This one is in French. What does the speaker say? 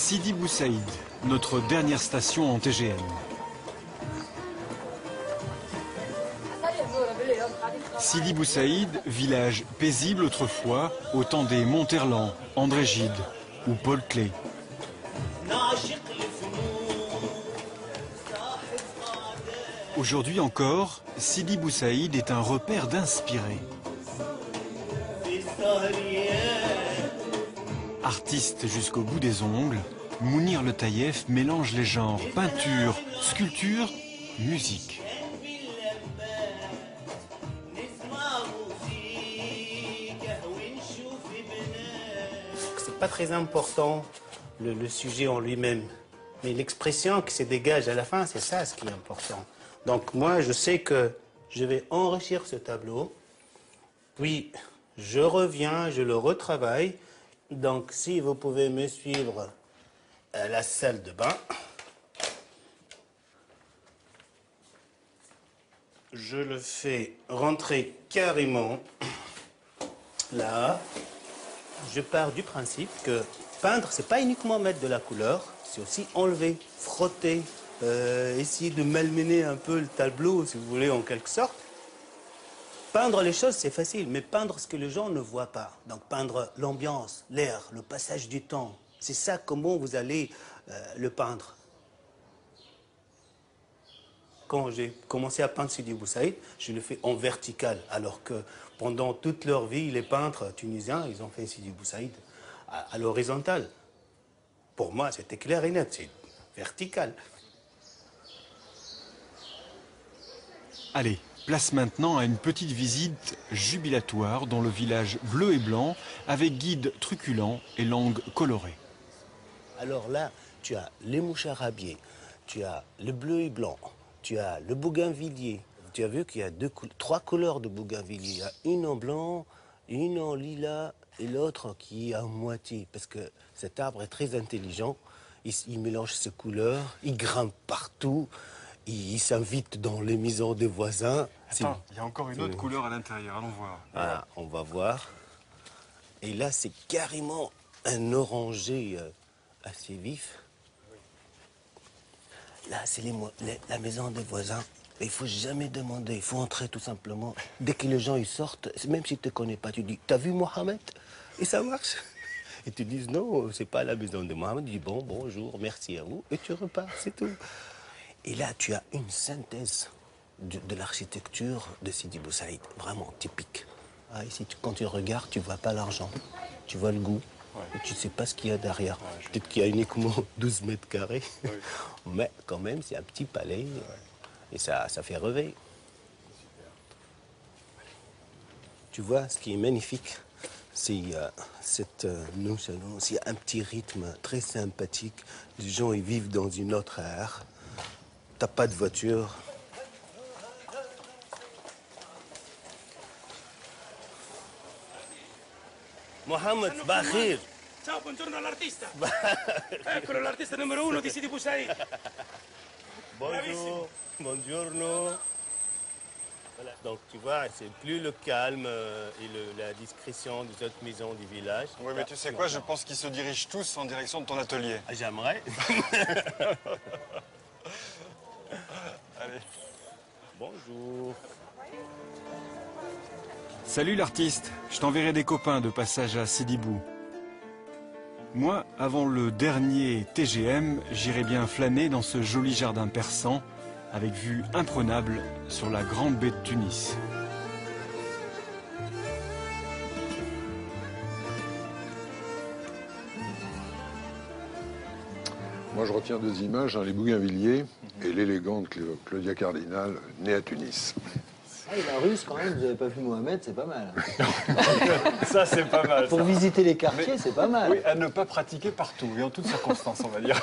Sidi Bou Saïd, notre dernière station en TGM. Sidi Bou Saïd, village paisible autrefois, au temps des Monterland, André Gide ou Paul Klee. Aujourd'hui encore, Sidi Bou Saïd est un repère d'inspirés. Artiste jusqu'au bout des ongles, Mounir Le Taïef mélange les genres peinture, sculpture, musique. C'est pas très important le sujet en lui-même, mais l'expression qui se dégage à la fin, c'est ça ce qui est important. Donc moi, je sais que je vais enrichir ce tableau, puis je reviens, je le retravaille. Donc si vous pouvez me suivre à la salle de bain, je le fais rentrer carrément là. Je pars du principe que peindre, c'est pas uniquement mettre de la couleur, c'est aussi enlever, frotter, essayer de malmener un peu le tableau, si vous voulez, en quelque sorte. Peindre les choses, c'est facile, mais peindre ce que les gens ne voient pas. Donc peindre l'ambiance, l'air, le passage du temps, c'est ça comment vous allez le peindre. Quand j'ai commencé à peindre Sidi Bou Saïd, je le fais en vertical, alors que pendant toute leur vie, les peintres tunisiens, ils ont fait Sidi Bou Saïd à l'horizontale. Pour moi, c'était clair et net, c'est vertical. Allez, place maintenant à une petite visite jubilatoire dans le village bleu et blanc, avec guide truculent et langue colorée. Alors là, tu as les mouches arabiées, tu as le bleu et blanc, tu as le bougainvillier. Tu as vu qu'il y a trois couleurs de bougainvillier. Il y a une en blanc, une en lilas et l'autre qui est à moitié. Parce que cet arbre est très intelligent. Il mélange ses couleurs, il grimpe partout, il s'invite dans les maisons des voisins. Attends, il y a encore une autre couleur à l'intérieur, allons voir. Voilà, on va voir. Et là, c'est carrément un orangé assez vif. Là, c'est la maison des voisins. Il ne faut jamais demander, il faut entrer tout simplement. Dès que les gens ils sortent, même s'ils ne te connaissent pas, tu dis « T'as vu Mohamed ?» Et ça marche. Et tu dis « Non, c'est pas la maison de Mohamed. » Tu dis « Bon, bonjour, merci à vous. » Et tu repars, c'est tout. Et là, tu as une synthèse de l'architecture de Sidi Bou Saïd, vraiment typique. Ah, ici, quand tu regardes, tu ne vois pas l'argent, tu vois le goût. Ouais. Et tu ne sais pas ce qu'il y a derrière. Ouais, peut-être qu'il y a uniquement 12 mètres carrés, oui. Mais quand même, c'est un petit palais. Ouais. Et ça fait rêver. Tu vois, ce qui est magnifique, c'est cette nonchalance. Il y a un petit rythme très sympathique. Les gens, ils vivent dans une autre ère. T'as pas de voiture. Mohamed, Bakhir. Ciao, buongiorno all'artista. Eccolo l'artista numero 1 di Sidi Bou Saïd. Bonjour, buongiorno. Voilà. Donc tu vois, c'est plus le calme et la discrétion des autres maisons du village. Oui, mais tu sais quoi, je pense qu'ils se dirigent tous en direction de ton atelier. Ah, j'aimerais. Allez. Bonjour. Salut l'artiste, je t'enverrai des copains de passage à Sidi Bou. Moi, avant le dernier TGM, j'irai bien flâner dans ce joli jardin persan, avec vue imprenable sur la grande baie de Tunis. Moi, je retiens deux images, hein, les bougainvilliers et l'élégante Claudia Cardinal, née à Tunis. Ah, il est russe quand même, vous n'avez pas vu Mohamed, c'est pas mal. Ça, c'est pas mal. Pour visiter les quartiers, c'est pas mal. Oui, à ne pas pratiquer partout et en toutes circonstances, on va dire.